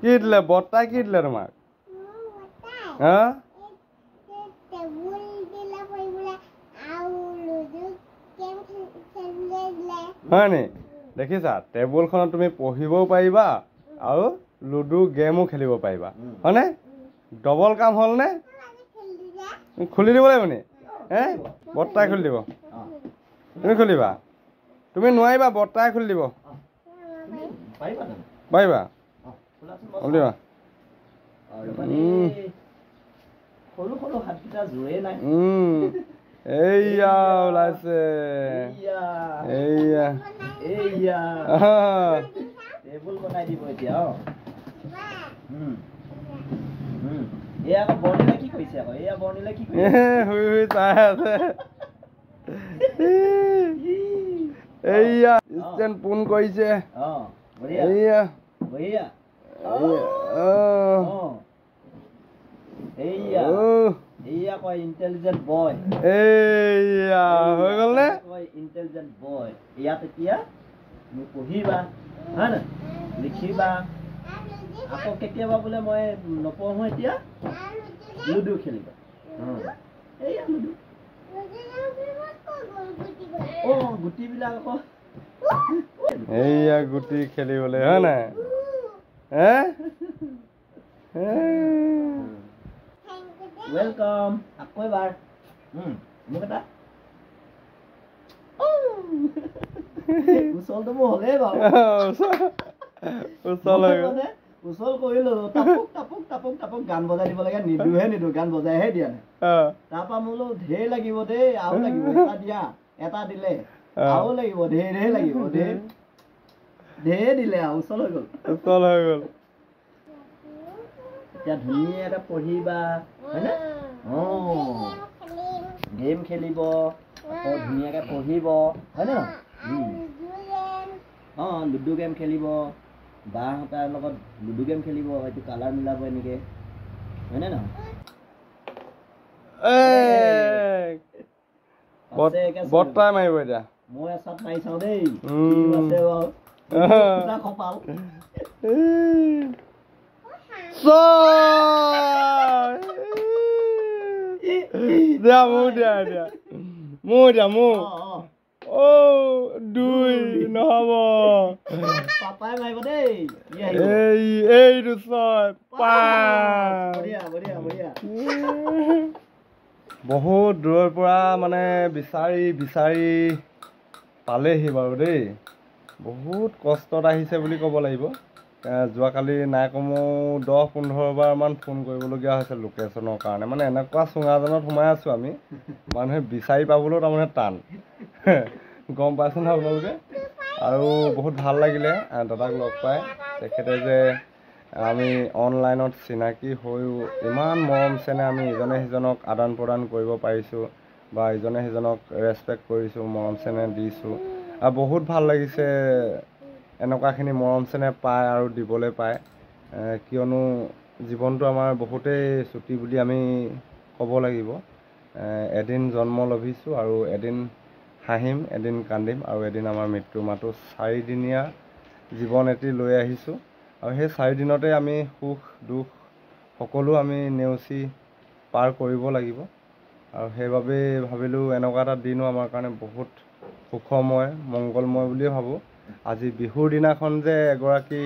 কি দিলে বৰ্তাই কি দিলে তোমাক হা হয় নি দেখিছা টেবুলখনত তুমি পঢ়িবও পাৰিবা আৰু লুডু গেমো খেলিব পাৰিবা হয়নে ডবল কাম হ'লনে খুলি দিব লাগিব নি বৰ্তাই খুলি দিব তুমি খুলিবা তুমি নোৱাৰিবা বৰ্তাই খুলি দিব পাৰিবা খুলিবা এইয়া ওলাইছে এইয়া টেবুল বনাই দিব এতিয়া এয়া আকৌ বৰ্ণিলে কি কৰিছে আকৌ এয়া বৰ্ণিলে কি কৰিছে হুই হুই চাই আছে এইয়া ষ্টেণ্ড পোন কৰিছে এইয়া এইয়া এইয়া এইয়া কয় ইণ্টেলিজেণ্ট বয় এইয়া হৈ গ'ল নে কয় ইণ্টেলিজেণ্ট বয় ইয়াত এতিয়া তুমি পঢ়িবা হয় না লিখিবা আকৌ কেতিয়াবা বোলে মই নপঢ়ো এতিয়া লুডু খেলিবা এইয়া লুডু গুটিবিলাক আকৌ এইয়া গুটি খেলিবলৈ হয় নাই ৱেলকাম আকৌ এবাৰ মোক এটা উচলটো মোৰ হ'লেই বাৰু উচল কৰিলো টাপুক টাপুক টাপুক টাপুক গান বজাই দিব লাগে নিদো গান বজাইহে দিয়া নাই তাৰপৰা মোলো ঢেৰ লাগিব দেই আৰু লাগিব এটা দিয়া এটা দিলে আৰু লাগিব ঢেৰ লাগিব ঢেৰ দিলে আৰু উচল হৈ গ'ল এতিয়া ধুনীয়াকৈ পঢ়িবা হয়নে গেম খেলিব আকৌ ধুনীয়াকৈ পঢ়িব হয়নে লুডু গেম খেলিব বাহঁতৰ লগত লুডু গেম খেলিব হয়তো কালাৰ মিলাব এনেকৈ হয়নে নহয় বৰ্তাই মাৰিব এতিয়া মই এচাত মাৰি চাওঁ দেই কপাল দিয়া মোৰ দিয়া দুই নহ'ব পাপাই মাৰিব দেই এইটো ছয় পাঁচ বহুত দূৰৰ পৰা মানে বিচাৰি পালেহি বাৰু দেই বহুত কষ্টত আহিছে বুলি ক'ব লাগিব যোৱাকালি নাই কমেও 10-15 বাৰমান ফোন কৰিবলগীয়া হৈছে লোকেশ্যনৰ কাৰণে মানে এনেকুৱা চুঙাজনত সোমাই আছোঁ আমি মানুহে বিচাৰি পাবলৈও তাৰমানে টান গম পাইছেনে আপোনালোকে আৰু বহুত ভাল লাগিলে দাদাক লগ পাই তেখেতে যে আমি অনলাইনত চিনাকি হৈও ইমান মৰম চেনেহ আমি ইজনে সিজনক আদান প্ৰদান কৰিব পাৰিছোঁ বা ইজনে সিজনক ৰেচপেক্ট কৰিছোঁ মৰম চেনেহ দিছোঁ আৰু বহুত ভাল লাগিছে এনেকুৱাখিনি মৰম চেনেহ পায় আৰু দিবলৈ পায় কিয়নো জীৱনটো আমাৰ বহুতেই চুটি বুলি আমি ক'ব লাগিব এদিন জন্ম লভিছোঁ আৰু এদিন হাঁহিম এদিন কান্দিম আৰু এদিন আমাৰ মৃত্যুৰ মাতো 4 দিনীয়া জীৱন এটি লৈ আহিছোঁ আৰু সেই 4 দিনতে আমি সুখ দুখ সকলো আমি নেওচি পাৰ কৰিব লাগিব আৰু সেইবাবে ভাবিলোঁ এনেকুৱা এটা দিনো আমাৰ কাৰণে বহুত সুখময় মংগলময় বুলিয়ে ভাবোঁ আজি বিহুৰ দিনাখন যে এগৰাকী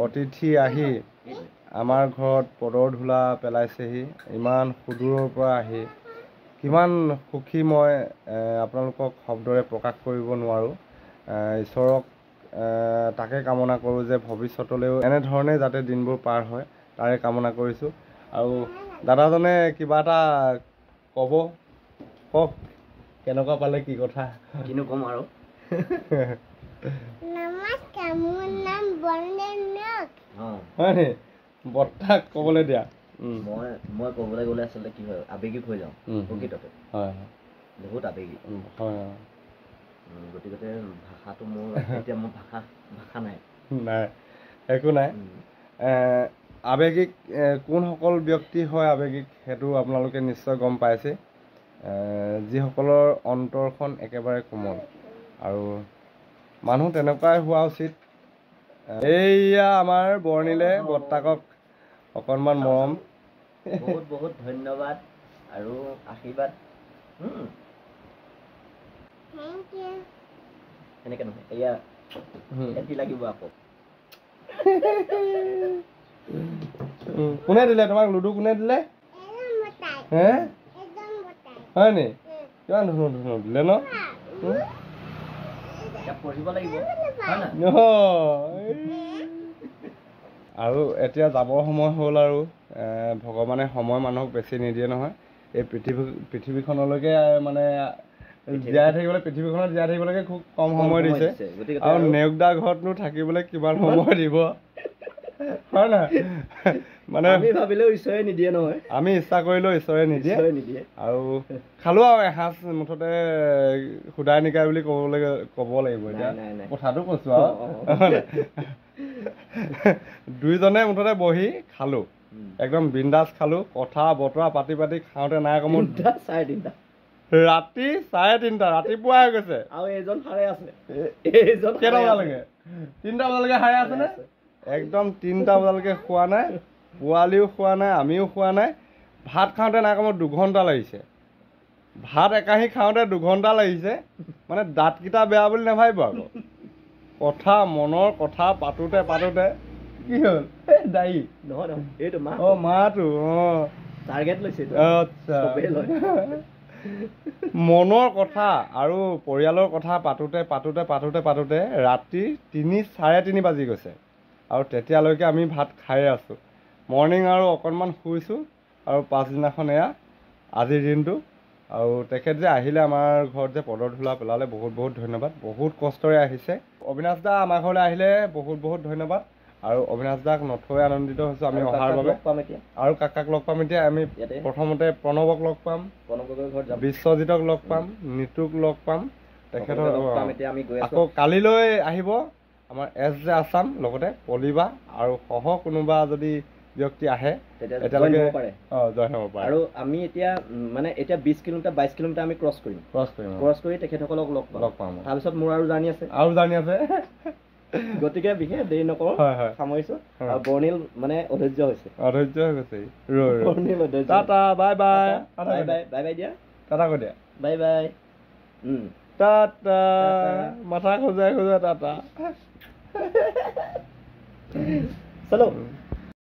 অতিথি আহি আমাৰ ঘৰত পদৰ ধূলা পেলাইছেহি ইমান সুদূৰৰ পৰা আহি কিমান সুখী মই আপোনালোকক শব্দৰে প্ৰকাশ কৰিব নোৱাৰোঁ ঈশ্বৰক তাকে কামনা কৰোঁ যে ভৱিষ্যতলৈও এনেধৰণে যাতে দিনবোৰ পাৰ হয় তাৰে কামনা কৰিছোঁ আৰু দাদাজনে কিবা এটা কওক কেনেকুৱা পালে কি কথা কিনো ক'ম আৰু নমস্কাৰ মোৰ নাম বৰ্ণেন্দ্ৰ হয় নি বৰ্তাক ক'বলৈ দিয়া মই ক'বলৈ গ'লে আচলতে কি হয় আৱেগিক হৈ যাওঁ প্ৰকৃততে হয় বহুত আৱেগিক হয় গতিকে ভাষাটো মোৰ এতিয়া মোৰ ভাষা নাই একো নাই আৱেগিক কোনসকল ব্যক্তি হয় আৱেগিক সেইটো আপোনালোকে নিশ্চয় গম পাইছে যিসকলৰ অন্তৰখন একেবাৰে কোমল আৰু মানুহ তেনেকুৱাই হোৱা উচিত এইয়া আমাৰ বৰ্ণিলে বৰ্তাকক অকণমান মৰম। বহুত বহুত ধন্যবাদ আৰু আশীৰ্বাদ। থেংক ইউ এনেকে নহয়, এয়া এটি লাগিব আকৌ। কোনে দিলে তোমাক লুডু? কোনে দিলে? একদম বতাই হে একদম বতাই হয় নি? কিমান ধুনীয়া ধুনীয়া দিলে ন? এতিয়া পঢ়িব লাগিব হয় না? আৰু এতিয়া যাবৰ সময় হ'ল আৰু ভগৱানে সময় মানুহক বেছি নিদিয়ে নহয়। এই পৃথিৱীখনলৈকে মানে জীয়াই থাকিবলৈ, পৃথিৱীখনত জীয়াই থাকিবলৈকে খুব কম সময় দিছে। আৰু নেওগদা ঘৰতনো থাকিবলৈ কিমান সময় দিব হয় নহয়? মানে আমি ভাবিলেও ঈশ্বৰে নিদিয়ে নহয়। আমি ইচ্ছা কৰিলেও ঈশ্বৰে নিদিয়ে। আৰু খালো আৰু এসাঁজ মুঠতে সুদাই নিকাই বুলি ক'ব লাগিব। এতিয়া কথাটো কৈছো আৰু দুইজনে মুঠতে বহি খালো, একদম বিন্দাছ খালো। কথা বতৰা পাতি পাতি খাওঁতে নাই কমত 3:30 ৰাতি 3:30 ৰাতিপুৱা হৈ গৈছে। আৰু এইজন সাৰে আছে। কেইটা বজালৈকে? 3টা বজালৈকে সাৰে আছে নে? একদম 3টা বজালৈকে খোৱা নাই, পোৱালিও খোৱা নাই, আমিও খোৱা নাই। ভাত খাওঁতে নাই কমত 2 ঘণ্টা লাগিছে। ভাত একাহি খাওঁতে 2 ঘণ্টা লাগিছে। মানে দাঁতকেইটা বেয়া বুলি নাভাবিব আকৌ। কথা মনৰ কথা পাতোতে পাতোতে কি হ'ল? দাই নহয় নহয়, এইটো মা। মাটো টাৰ্গেট লৈছে। আচ্ছা, মনৰ কথা আৰু পৰিয়ালৰ কথা পাতোতে পাতোতে পাতোতে পাতোতে ৰাতি 3-3:30 বাজি গৈছে। আৰু তেতিয়ালৈকে আমি ভাত খায়ে আছোঁ। মৰ্ণিং আৰু অকণমান শুইছোঁ। আৰু পাছদিনাখন এয়া আজিৰ দিনটো। আৰু তেখেত যে আহিলে আমাৰ ঘৰত যে পদৰ ধূলা পেলালে, বহুত বহুত ধন্যবাদ। বহুত কষ্টৰে আহিছে। অবিনাশ দা আমাৰ ঘৰলৈ আহিলে বহুত বহুত ধন্যবাদ। আৰু অবিনাশ দাক নথৈ আনন্দিত হৈছোঁ আমি অহাৰ বাবে। আৰু কাকাক লগ পাম এতিয়া। আমি প্ৰথমতে প্ৰণৱক লগ পাম, বিশ্বজিতক লগ পাম, নিতুক লগ পাম। তেখেতৰ আকৌ কালিলৈ আহিব আমাৰ SJ আছাম, লগতে পলিবা আৰু সহ কোনোবা যদি ব্যক্তি আহে তেতিয়ালৈকে জইন হ'ব পাৰে। আৰু আমি এতিয়া মানে এতিয়া 20 কিলোমিটাৰ 22 কিলোমিটাৰ আমি ক্ৰছ কৰি তেখেতসকলক লগ পাম। তাৰপিছত মোৰ আৰু জাৰ্ণি আছে। গতিকে বিশেষ দেৰি নকৰোঁ, সামৰিছোঁ। আৰু বৰ্ণিল মানে অধৈৰ্য হৈছে। Tata bye bye. Bye bye bye bye দিয়া। টাটা কৈ দিয়া। Bye bye. টাটা মাথা খোজাই খোজাই টাটা। চলো।